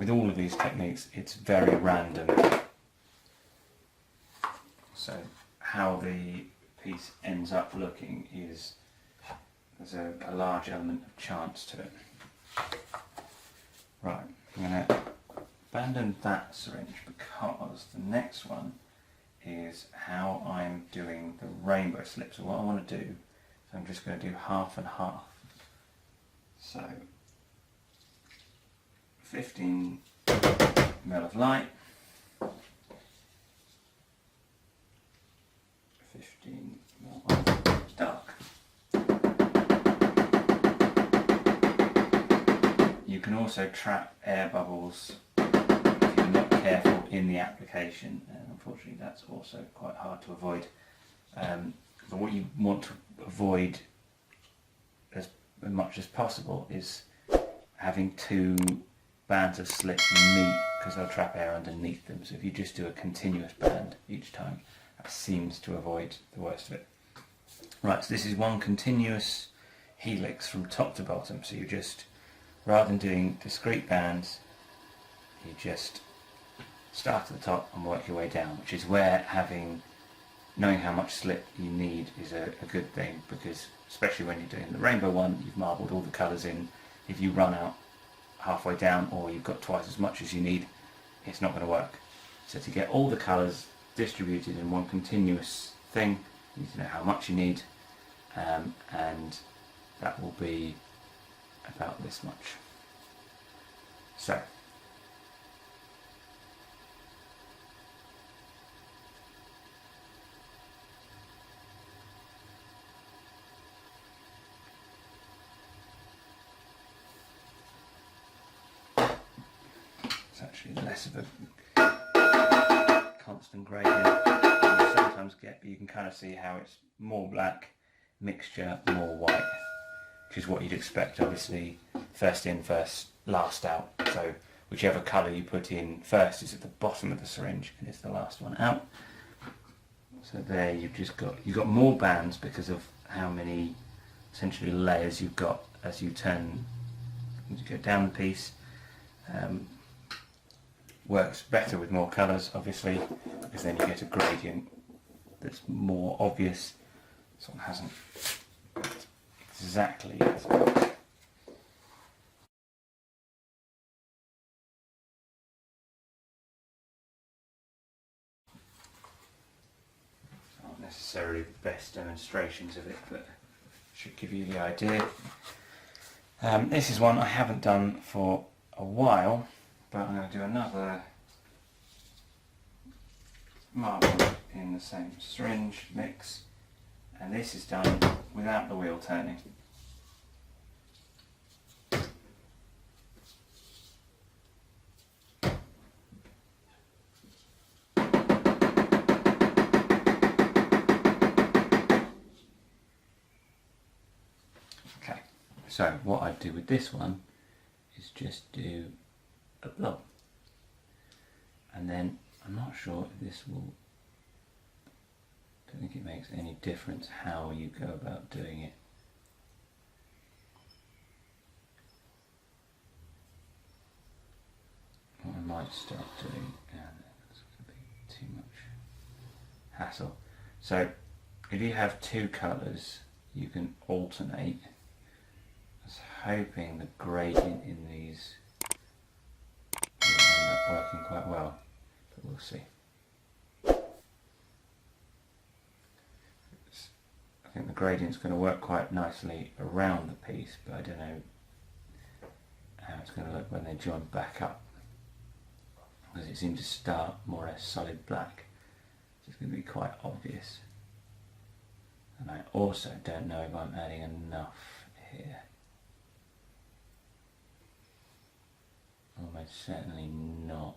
with all of these techniques, it's very random. So how the piece ends up looking is, there's a large element of chance to it. Right, I'm going to abandon that syringe because the next one is how I'm doing the rainbow slip. So what I want to do, so I'm just going to do half and half. So 15 ml of light, 15 ml of dark. You can also trap air bubbles if you're not careful in the application, and unfortunately that's also quite hard to avoid. But what you want to avoid as much as possible is having two bands of slip meet, because they'll trap air underneath them. So if you just do a continuous band each time, that seems to avoid the worst of it. Right, so this is one continuous helix from top to bottom. So you just, rather than doing discrete bands, you just start at the top and work your way down, which is where knowing how much slip you need is a good thing, because especially when you're doing the rainbow one, you've marbled all the colours in. If you run out halfway down, or you've got twice as much as you need, it's not going to work. So to get all the colours distributed in one continuous thing, you need to know how much you need, and that will be about this much. So actually less of a constant gradient than you sometimes get, but you can kind of see how it's more black mixture, more white, which is what you'd expect, obviously, first in, last out. So whichever colour you put in first is at the bottom of the syringe and it's the last one out. So there you've got more bands because of how many essentially layers you've got as you go down the piece. Works better with more colours, obviously, because then you get a gradient that's more obvious. This one hasn't exactly as much. Not necessarily the best demonstrations of it, but should give you the idea. This is one I haven't done for a while, but I'm going to do another marble in the same syringe mix, and this is done without the wheel turning. Okay, so what I do with this one is just do a blob, and then I'm not sure if this will, I don't think it makes any difference how you go about doing it. What I might start doing, and it's going to be too much hassle. So if you have two colours, you can alternate. I was hoping the gradient in these will end up working quite well, but we'll see. I think the gradient's going to work quite nicely around the piece, but I don't know how it's going to look when they join back up, because it seems to start more or less solid black, so it's going to be quite obvious. And I also don't know if I'm adding enough here. Almost certainly not.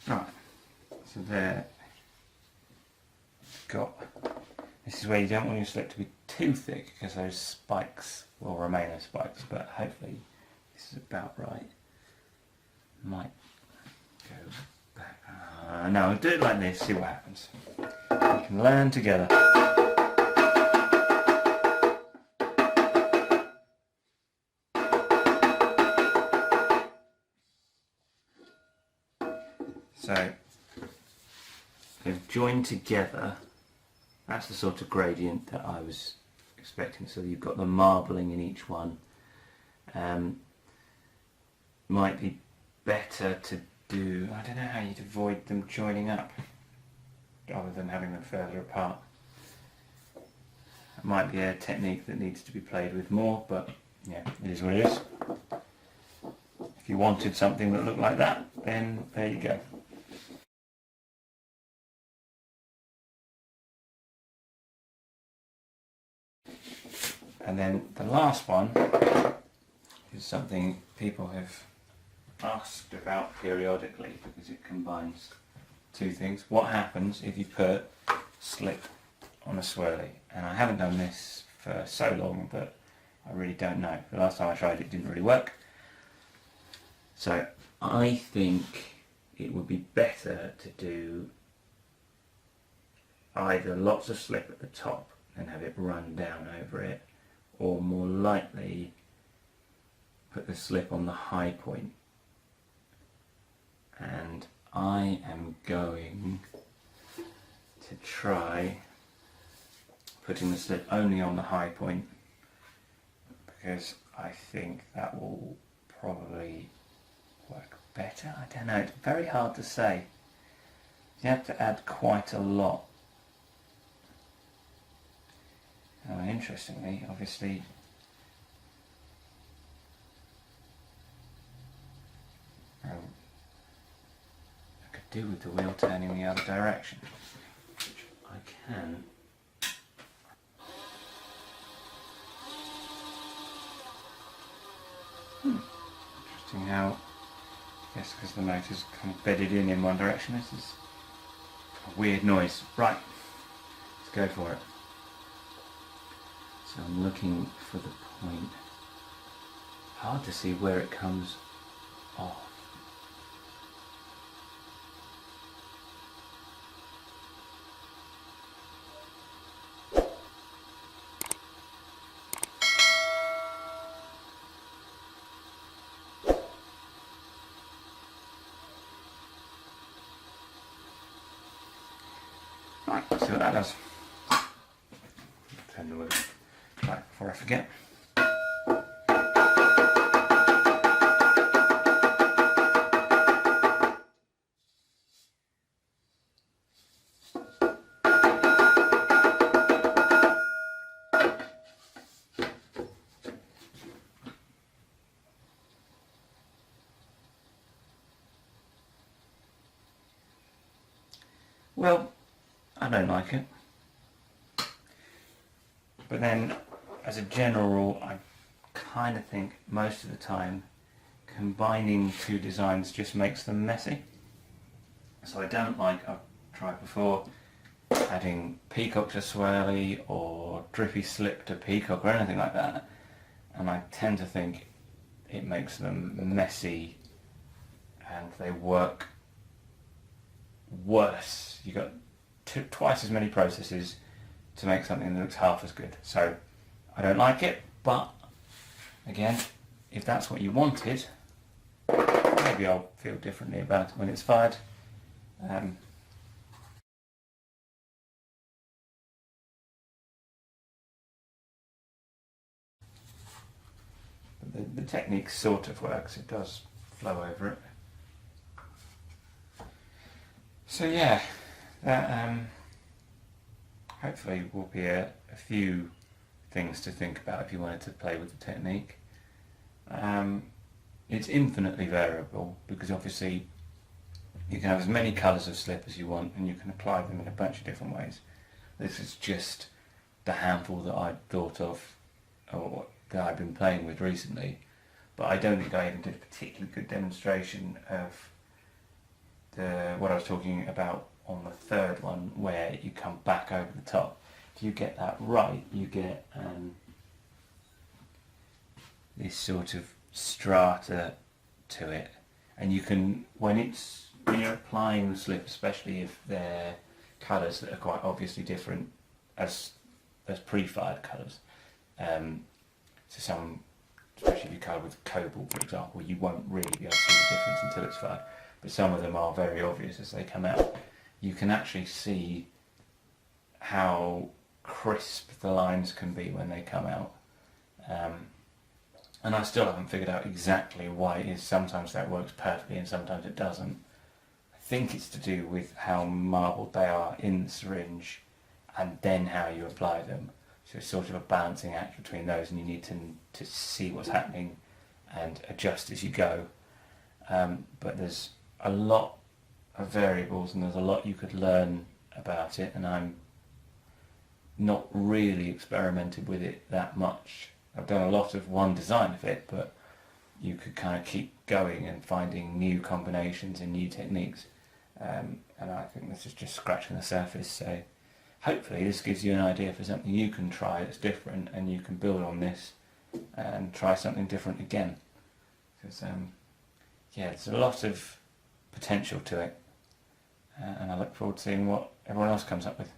Right, so there, this is where you don't want your slip to be too thick, because those spikes will remain as spikes, but hopefully this is about right. Might go back, no, I'll do it like this, see what happens. We can learn together. So they've joined together. That's the sort of gradient that I was expecting. So you've got the marbling in each one. Might be better to do, I don't know how you'd avoid them joining up other than having them further apart. It might be a technique that needs to be played with more, but yeah, it is what it is. If you wanted something that looked like that, then there you go. And then the last one is something people have asked about periodically because it combines two things. What happens if you put slip on a swirly? And I haven't done this for so long, but I really don't know. The last time I tried it didn't really work. So I think it would be better to do either lots of slip at the top and have it run down over it, or more likely put the slip on the high point. And I am going to try putting the slip only on the high point because I think that will probably work better. I don't know, it's very hard to say. You have to add quite a lot. Interestingly, obviously, I could do with the wheel turning the other direction, which I can. Interesting how, I guess because the motor's kind of bedded in one direction, this is a weird noise. Right, let's go for it. So I'm looking for the point. Hard to see where it comes off. Right, let's see what that does. Turn the wheel. Right, before I forget. Well, I don't like it. But then, as a general rule, I kind of think most of the time combining two designs just makes them messy. So I don't like, I've tried before, adding peacock to swirly or drippy slip to peacock or anything like that. And I tend to think it makes them messy and they work worse. You've got twice as many processes to make something that looks half as good. So I don't like it, but again, if that's what you wanted, maybe I'll feel differently about it when it's fired. The technique sort of works, it does flow over it. So yeah, that hopefully will be a few things to think about if you wanted to play with the technique. It's infinitely variable because obviously you can have as many colours of slip as you want and you can apply them in a bunch of different ways. This is just the handful that I thought of or that I've been playing with recently, but I don't think I even did a particularly good demonstration of what I was talking about on the third one where you come back over the top. If you get that right, you get this sort of strata to it, and you can, when you're applying the slip, especially if they're colours that are quite obviously different as pre-fired colours. So some, especially if you colour with cobalt, for example, you won't really be able to see the difference until it's fired. But some of them are very obvious as they come out. You can actually see how crisp the lines can be when they come out. And I still haven't figured out exactly why it is. Sometimes that works perfectly and sometimes it doesn't. I think it's to do with how marbled they are in the syringe and then how you apply them. So it's sort of a balancing act between those, and you need to see what's happening and adjust as you go. But there's a lot of variables and there's a lot you could learn about it, and I'm not really experimented with it that much. I've done a lot of one design of it, but you could kind of keep going and finding new combinations and new techniques. And I think this is just scratching the surface, so hopefully this gives you an idea for something you can try that's different, and you can build on this and try something different again. Because yeah, there's a lot of potential to it, and I look forward to seeing what everyone else comes up with.